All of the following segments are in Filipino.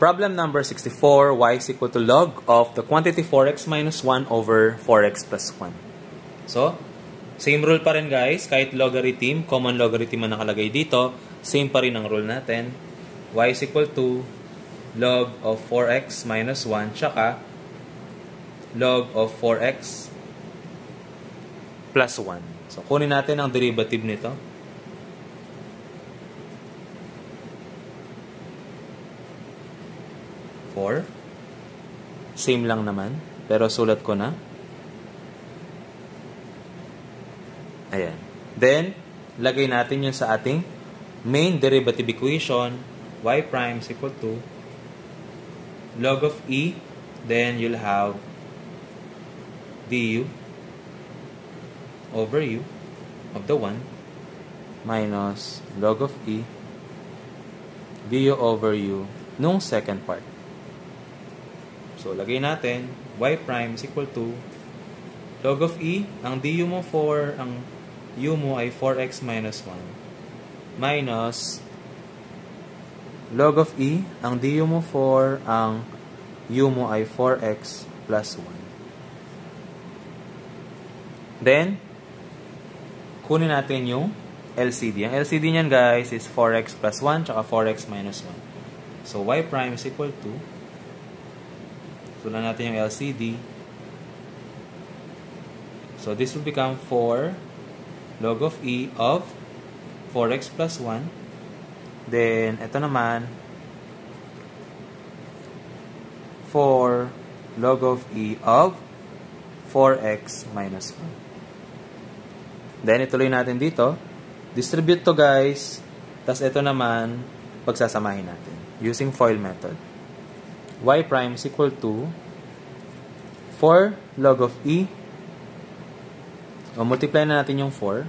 Problem number 64, y is equal to log of the quantity 4x minus 1 over 4x plus 1. So, same rule pa rin guys. Kahit logarithm, common logarithm ang nakalagay dito, same pa rin ang rule natin. Y is equal to log of 4x minus 1 tsaka log of 4x plus 1. So, kunin natin ang derivative nito. Same lang naman, pero sulat ko na. Ayan. Then, lagay natin yun sa ating main derivative equation. Y prime is equal to log of e. Then, you'll have du over u of the 1 minus log of e du over u nung second part. So, lagay natin, y prime is equal to log of e, ang du mo 4, ang u mo ay 4x minus 1, minus log of e, ang du mo 4, ang u mo ay 4x plus 1. Then, kunin natin yung LCD. Ang LCD niyan guys is 4x plus 1 tsaka 4x minus 1. So, y prime is equal to, tulan natin yung LCD. So, this will become 4 log of e of 4x plus 1. Then, ito naman, 4 log of e of 4x minus 1. Then, ituloy natin dito. Distribute to guys. Tapos, ito naman, pagsasamahin natin using FOIL method. Y prime is equal to 4 log of e. O, multiply na natin yung 4.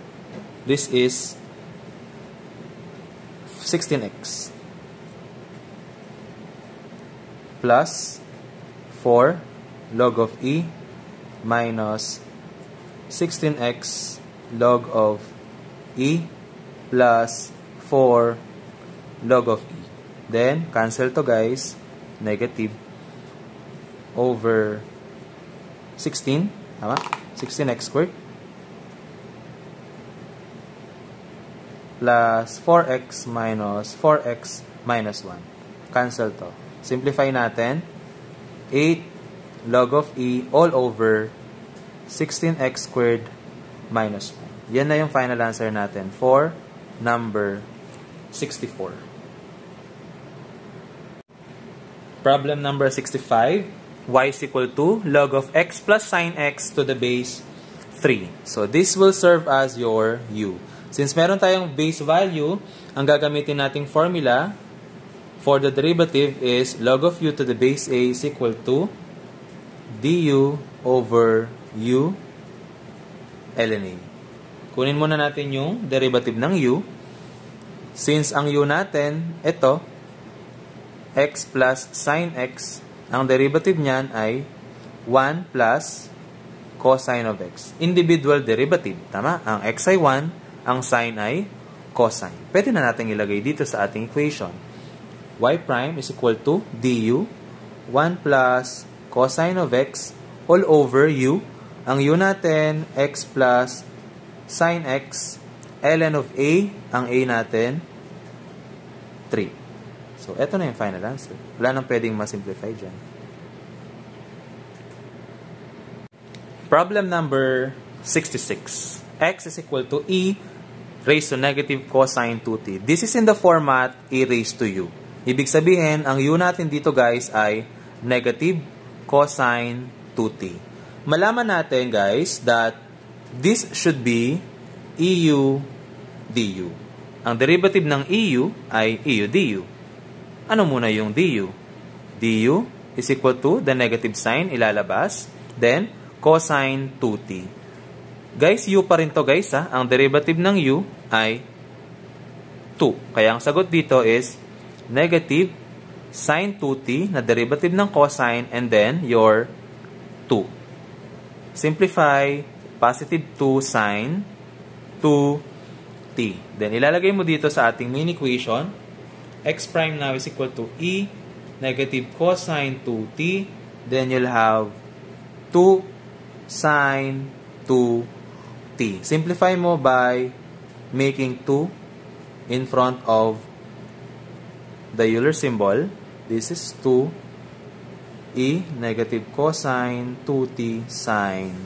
This is 16x plus 4 log of e minus 16x log of e plus 4 log of e. Then, cancel to guys. Negative over 16. Tama? 16x squared plus 4x minus 4x minus 1. Cancel to. Simplify natin. 8 log of e all over 16x squared minus 1. Yan na yung final answer natin for number 64. Problem number 65. Y is equal to log of x plus sine x to the base 3. So, this will serve as your u. Since meron tayong base value, ang gagamitin nating formula for the derivative is log of u to the base a is equal to du over u ln a. Kunin muna natin yung derivative ng u. Since ang u natin, ito, x plus sine x, ang derivative niyan ay 1 plus cosine of x. Individual derivative. Tama? Ang x ay 1, ang sine ay cosine. Pwede na natin ilagay dito sa ating equation. Y prime is equal to du 1 plus cosine of x all over u. Ang u natin, x plus sine x, ln of a, ang a natin, 3. So, eto na yung final answer. Wala nang pwedeng ma-simplify dyan. Problem number 66. X is equal to e raised to negative cosine 2t. This is in the format e raised to u. Ibig sabihin, ang u natin dito guys ay negative cosine 2t. Malaman natin guys that this should be eu du. Ang derivative ng eu ay eu du. Ano muna yung du? Du is equal to the negative sign, ilalabas. Then, cosine 2t. Guys, u pa rin to guys ha. Ang derivative ng u ay 2. Kaya ang sagot dito is negative sine 2t na derivative ng cosine and then your 2. Simplify, positive 2 sine 2t. Then, ilalagay mo dito sa ating main equation. X prime now is equal to e negative cosine 2t. Then you'll have 2 sine 2t. Simplify mo by making 2 in front of the Euler symbol. This is 2e negative cosine 2t sine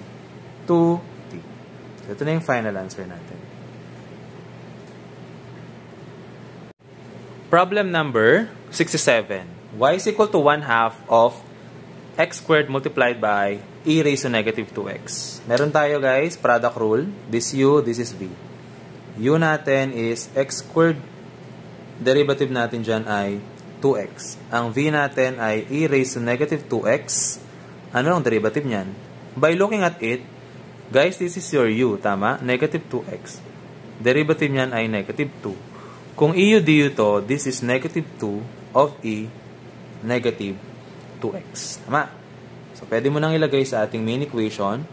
2t. Ito na yung final answer natin. Problem number 67. Y is equal to 1/2 of x squared multiplied by e raised to negative 2x. Meron tayo guys, product rule. This u, this is v. U natin is x squared. Derivative natin dyan ay 2x. Ang v natin ay e raised to negative 2x. Ano ang derivative niyan? By looking at it, guys, this is your u, tama? Negative 2x. Derivative niyan ay negative 2. Kung eu du to, this is negative 2 of e negative 2x. Tama? So, pwede mo nang ilagay sa ating main equation,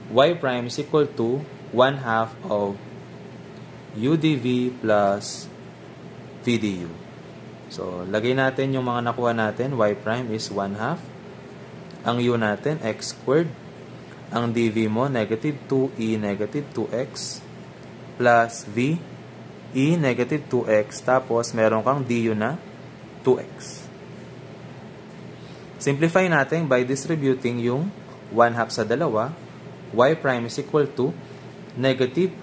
y prime is equal to 1/2 of u dv plus v du. So, lagay natin yung mga nakuha natin. Y prime is 1/2. Ang u natin, x squared. Ang dv mo, negative 2e negative 2x plus v e negative 2x, tapos meron kang du na 2x. Simplify natin by distributing yung 1/2 sa dalawa. Y prime is equal to negative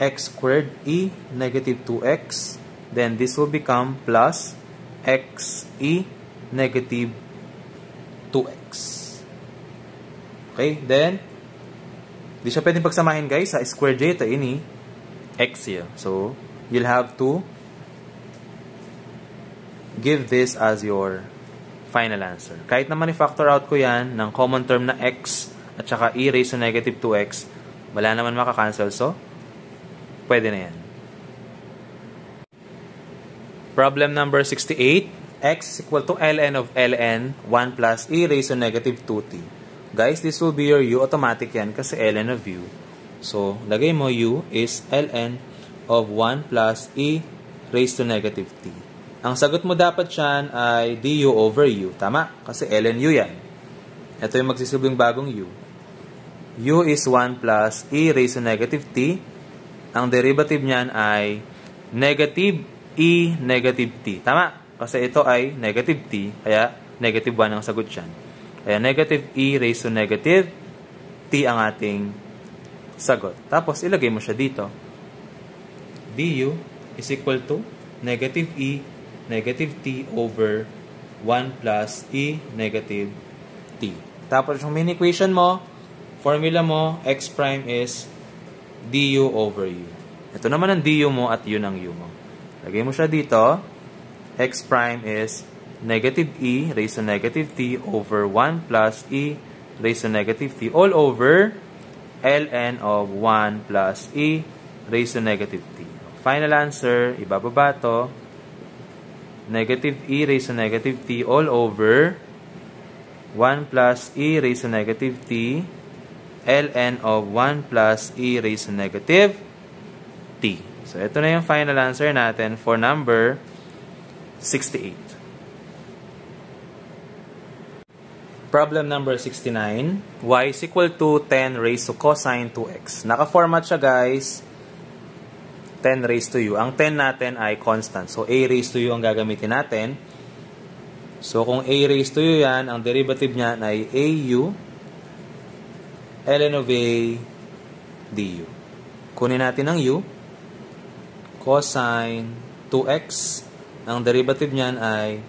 x squared e negative 2x. Then this will become plus x e negative 2x. Okay, then di siya pwedeng pagsamahin guys sa square j ito ini x here. So, you'll have to give this as your final answer. Kahit naman i-factor out ko yan ng common term na x at saka e raised to negative 2x, wala naman makakancel. So, pwede na yan. Problem number 68. X is equal to ln of ln 1 plus e raised to negative 2t. Guys, this will be your u. Automatic yan kasi ln of u. So, lagay mo u is ln of 1 plus e raised to negative t. Ang sagot mo dapat dyan ay du over u. Tama? Kasi ln u yan. Ito yung magsisilbing bagong u. U is 1 plus e raised to negative t. Ang derivative niyan ay negative e negative t. Tama? Kasi ito ay negative t. Kaya negative 1 ang sagot dyan. Kaya negative e raised to negative t ang ating sagot. Tapos, ilagay mo siya dito. Du is equal to negative e negative t over 1 plus e negative t. Tapos, yung main equation mo, formula mo, x prime is du over u. Ito naman ang du mo at yun ang u mo. Lagay mo siya dito. X prime is negative e raised to negative t over 1 plus e raised to negative t all over ln of 1 plus e raised to negative t. Final answer, ibababa to. Negative e raised to negative t all over 1 plus e raised to negative t ln of 1 plus e raised to negative t. So, ito na yung final answer natin for number 68. Problem number 69. Y is equal to 10 raised to cosine 2x. Naka-format siya guys. 10 raised to u. Ang 10 natin ay constant. So, a raised to u ang gagamitin natin. So, kung a raised to u yan, ang derivative niya ay au ln of a du. Kunin natin ang u. Cosine 2x. Ang derivative niyan ay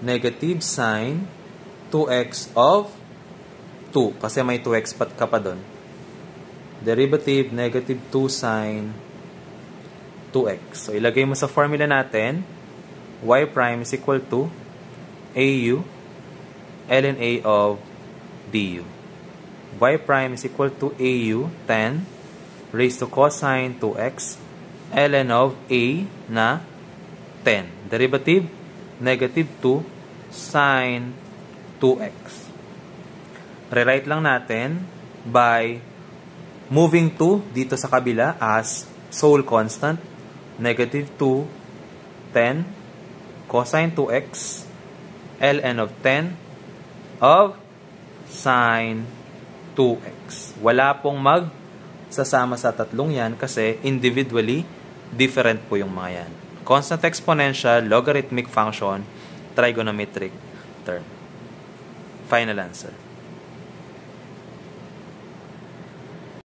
negative sine 2x of 2. Kasi may 2x ka pa doon. Derivative negative 2 sine 2x. So, ilagay mo sa formula natin. Y prime is equal to au ln a of du. Y prime is equal to au 10 raised to cosine 2x ln of a na 10. Derivative negative 2 sine 2x. Rewrite lang natin by moving 2 dito sa kabila as sole constant. Negative 2, 10, cosine 2x ln of 10 of sine 2x. Wala pong magsasama sa tatlong yan kasi individually different po yung mga yan. Constant exponential, logarithmic function, trigonometric term. Final answer.